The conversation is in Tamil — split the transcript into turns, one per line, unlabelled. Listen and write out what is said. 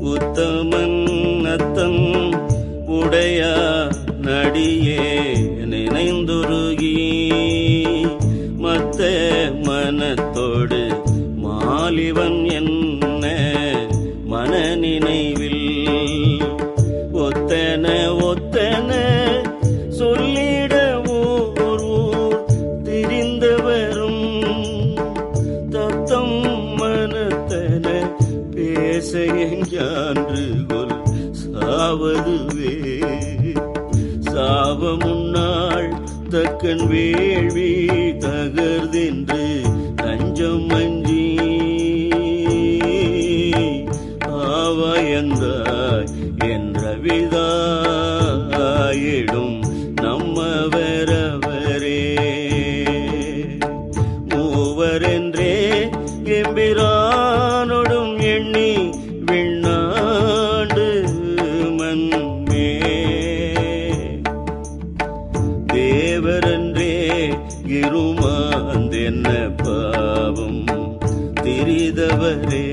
உத்தமன் அத்தம் உடைய நடியே நினைந்துருகி மத்த மனத்தோடு மாலிவன் என்ன மன நினைவில் ஒத்தன ஒத்தன சொல்லிட ஊர் திரிந்தவரும் தத்தம் மனத்தன பேச எஞ்சான்று கொல் சாவதுவே சாவ முன்னாள் தக்கன் வேள்வி தகர்தென்று தஞ்சம் மஞ்சி ஆவாயந்தாய் என்ற விதாயிடும் நம்மவரவரே மூவரென்றே எம்பிரானொடும் எண்ணி விண்ணாண்டு மன்மே தேவரன்றே இருமாந்தென்ன பாவம் திரிதவரே